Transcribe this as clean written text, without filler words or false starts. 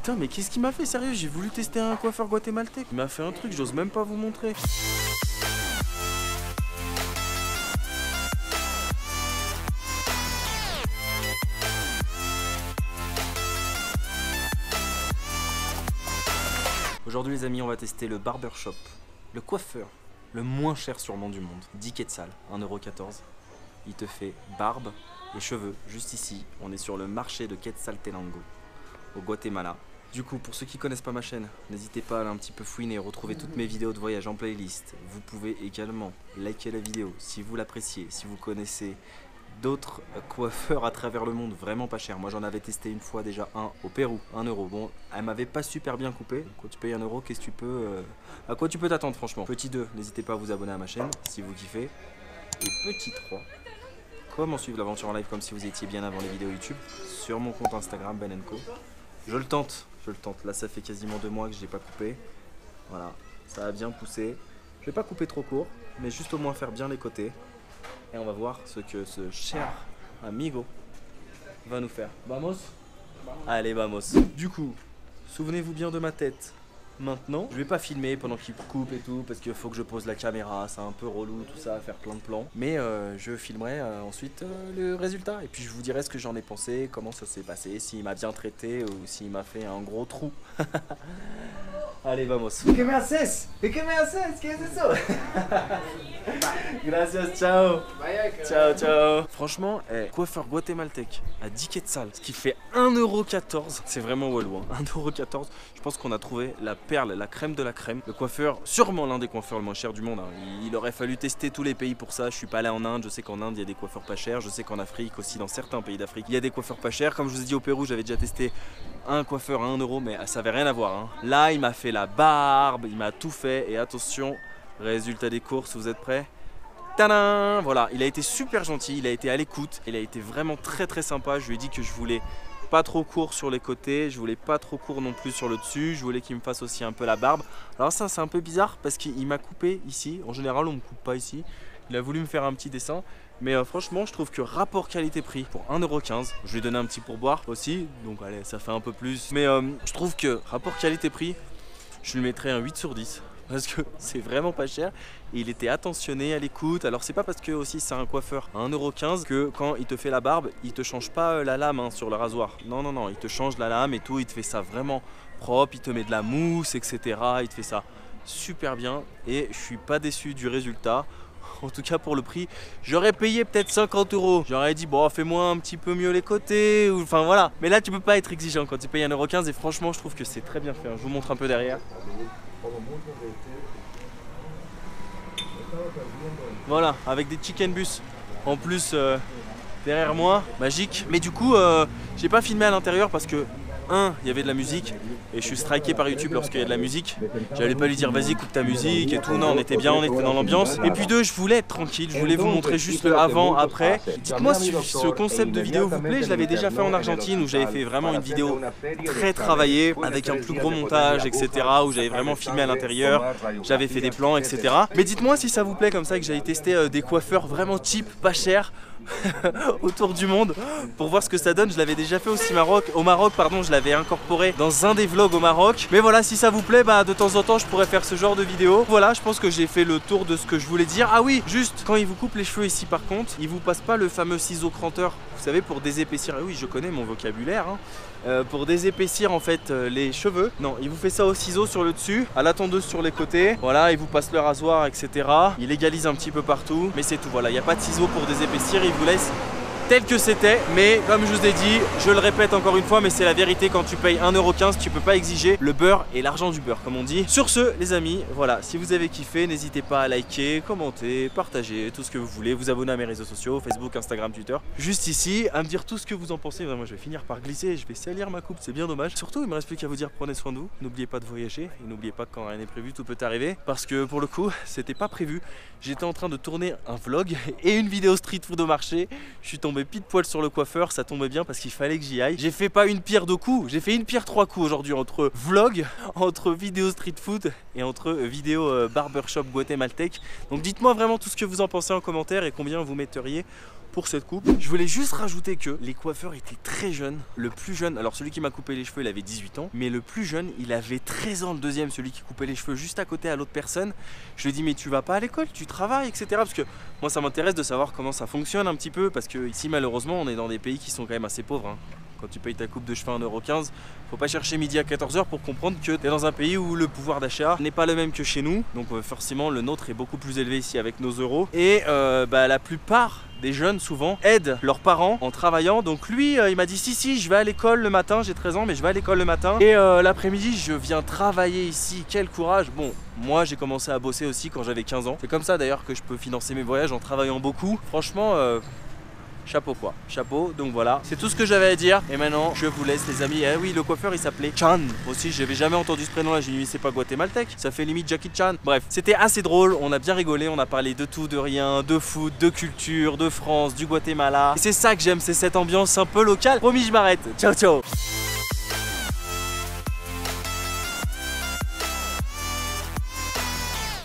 Putain, mais qu'est-ce qu'il m'a fait, sérieux? J'ai voulu tester un coiffeur guatémaltèque. Il m'a fait un truc, j'ose même pas vous montrer. Aujourd'hui les amis, on va tester le barbershop, le coiffeur, le moins cher sûrement du monde. 10 quetzals, 1,14 €. Il te fait barbe et cheveux juste ici. On est sur le marché de Quetzaltenango, au Guatemala. Du coup, pour ceux qui connaissent pas ma chaîne, n'hésitez pas à aller un petit peu fouiner, retrouver toutes mes vidéos de voyage en playlist. Vous pouvez également liker la vidéo si vous l'appréciez, si vous connaissez d'autres coiffeurs à travers le monde vraiment pas cher. Moi j'en avais testé une fois déjà un au Pérou, 1 €. Bon, elle m'avait pas super bien coupé. Quand tu payes 1 €, qu'est-ce que tu peux à quoi tu peux t'attendre franchement. Petit 2, n'hésitez pas à vous abonner à ma chaîne si vous kiffez. Et petit 3, comment suivre l'aventure en live comme si vous étiez bien avant les vidéos YouTube sur mon compte Instagram Ben & Co. Je le tente. Là ça fait quasiment 2 mois que je l'ai pas coupé. Voilà, ça a bien poussé. Je vais pas couper trop court, mais juste au moins faire bien les côtés. Et on va voir ce que ce cher amigo va nous faire. Vamos? Allez, vamos. Du coup, souvenez-vous bien de ma tête. Maintenant, je vais pas filmer pendant qu'il coupe et tout, parce qu'il faut que je pose la caméra, c'est un peu relou tout ça, faire plein de plans. Mais je filmerai ensuite le résultat, et puis je vous dirai ce que j'en ai pensé, comment ça s'est passé, s'il m'a bien traité ou s'il m'a fait un gros trou. Allez, vamos. ¿Qué me haces? ¿Qué me haces? ¿Qué es eso? Gracias, ciao. Ciao, ciao. Franchement, coiffeur guatémaltèque à 10 quetzals, ce qui fait 1,14 €. C'est vraiment walou, hein. 1,14 €. Je pense qu'on a trouvé la perle, la crème de la crème. Le coiffeur, sûrement l'un des coiffeurs le moins cher du monde, hein. Il aurait fallu tester tous les pays pour ça. Je suis pas allé en Inde. Je sais qu'en Inde, il y a des coiffeurs pas chers. Je sais qu'en Afrique aussi, dans certains pays d'Afrique, il y a des coiffeurs pas chers. Comme je vous ai dit au Pérou, j'avais déjà testé un coiffeur à 1 €, mais ça avait rien à voir, hein. Là, il m'a fait la barbe, il m'a tout fait. Et attention, résultat des courses, vous êtes prêts? Tadam! Voilà, il a été super gentil, il a été à l'écoute, il a été vraiment très très sympa. Je lui ai dit que je voulais pas trop court sur les côtés, je voulais pas trop court non plus sur le dessus, je voulais qu'il me fasse aussi un peu la barbe. Alors ça c'est un peu bizarre parce qu'il m'a coupé ici, en général on me coupe pas ici. Il a voulu me faire un petit dessin, mais franchement je trouve que rapport qualité-prix pour 1,15 €, je lui ai donné un petit pourboire aussi, donc allez ça fait un peu plus. Mais je trouve que rapport qualité-prix, je lui mettrais un 8 sur 10. Parce que c'est vraiment pas cher et il était attentionné, à l'écoute. Alors c'est pas parce que aussi c'est un coiffeur à 1,15 € que quand il te fait la barbe, il te change pas la lame hein, sur le rasoir. Non, non, non, il te change la lame et tout, il te fait ça vraiment propre, il te met de la mousse, etc. Il te fait ça super bien et je suis pas déçu du résultat. En tout cas pour le prix, j'aurais payé peut-être 50 €. J'aurais dit bon fais-moi un petit peu mieux les côtés, ou enfin voilà. Mais là tu peux pas être exigeant quand tu payes 1,15 € et franchement je trouve que c'est très bien fait. Je vous montre un peu derrière. Voilà, avec des chicken bus en plus derrière moi, magique. Mais du coup, j'ai pas filmé à l'intérieur parce que il y avait de la musique et je suis striké par YouTube lorsqu'il y a de la musique. J'allais pas lui dire vas-y coupe ta musique et tout, non on était bien, on était dans l'ambiance. Et puis 2, je voulais être tranquille, je voulais vous montrer juste le avant, après. Dites-moi si ce concept de vidéo vous plaît, je l'avais déjà fait en Argentine où j'avais fait vraiment une vidéo très travaillée avec un plus gros montage, etc. où j'avais vraiment filmé à l'intérieur, j'avais fait des plans, etc. Mais dites-moi si ça vous plaît comme ça, que j'allais tester des coiffeurs vraiment cheap, pas chers autour du monde pour voir ce que ça donne. Je l'avais déjà fait aussi au Maroc, pardon, je l'avais incorporé dans un des vlogs au Maroc. Mais voilà, si ça vous plaît, bah de temps en temps je pourrais faire ce genre de vidéo. Voilà, je pense que j'ai fait le tour de ce que je voulais dire. Ah oui, juste, quand il vous coupe les cheveux ici par contre, il vous passe pas le fameux ciseau cranteur, vous savez, pour désépaissir. Ah oui, je connais mon vocabulaire, hein. Pour désépaissir en fait les cheveux. Non, il vous fait ça au ciseau sur le dessus, à la tondeuse sur les côtés. Voilà, il vous passe le rasoir, etc. Il égalise un petit peu partout, mais c'est tout. Voilà, il n'y a pas de ciseaux pour désépaissir, il vous laisse tel que c'était. Mais comme je vous ai dit, je le répète encore une fois, mais c'est la vérité, quand tu payes 1,15 €, tu peux pas exiger le beurre et l'argent du beurre comme on dit. Sur ce les amis, voilà, si vous avez kiffé, n'hésitez pas à liker, commenter, partager, tout ce que vous voulez, vous abonner à mes réseaux sociaux, Facebook, Instagram, Twitter, juste ici, à me dire tout ce que vous en pensez. Moi je vais finir par glisser, je vais salir ma coupe, c'est bien dommage. Surtout il me reste plus qu'à vous dire prenez soin de vous, n'oubliez pas de voyager et n'oubliez pas que quand rien n'est prévu, tout peut arriver. Parce que pour le coup, c'était pas prévu. J'étais en train de tourner un vlog et une vidéo street food au marché. Je suis tombé pile poil sur le coiffeur, ça tombait bien parce qu'il fallait que j'y aille. J'ai fait pas une pierre 2 coups, j'ai fait une pierre 3 coups aujourd'hui, entre vlog, entre vidéo street food et entre vidéo barbershop guatémaltèque. Donc dites-moi vraiment tout ce que vous en pensez en commentaire et combien vous metteriez pour cette coupe. Je voulais juste rajouter que les coiffeurs étaient très jeunes. Le plus jeune, alors celui qui m'a coupé les cheveux il avait 18 ans, mais le plus jeune il avait 13 ans, le deuxième, celui qui coupait les cheveux juste à côté à l'autre personne. Je lui ai dit mais tu vas pas à l'école, tu travailles, etc. Parce que moi ça m'intéresse de savoir comment ça fonctionne un petit peu, parce que ici malheureusement on est dans des pays qui sont quand même assez pauvres, hein. Quand tu payes ta coupe de cheveux 1,15 €, faut pas chercher midi à 14 h pour comprendre que tu es dans un pays où le pouvoir d'achat n'est pas le même que chez nous. Donc forcément le nôtre est beaucoup plus élevé ici avec nos euros. Et la plupart des jeunes souvent aident leurs parents en travaillant. Donc lui il m'a dit si je vais à l'école le matin, j'ai 13 ans mais je vais à l'école le matin. Et l'après-midi je viens travailler ici, quel courage. Bon, moi j'ai commencé à bosser aussi quand j'avais 15 ans. C'est comme ça d'ailleurs que je peux financer mes voyages en travaillant beaucoup. Franchement chapeau quoi, chapeau. Donc voilà, c'est tout ce que j'avais à dire. Et maintenant je vous laisse les amis. Eh oui, le coiffeur il s'appelait Chan aussi, j'avais jamais entendu ce prénom là, j'ai dit c'est pas guatémaltèque, ça fait limite Jackie Chan. Bref, c'était assez drôle, on a bien rigolé, on a parlé de tout, de rien, de foot, de culture, de France, du Guatemala. Et c'est ça que j'aime, c'est cette ambiance un peu locale. Promis, je m'arrête, ciao ciao.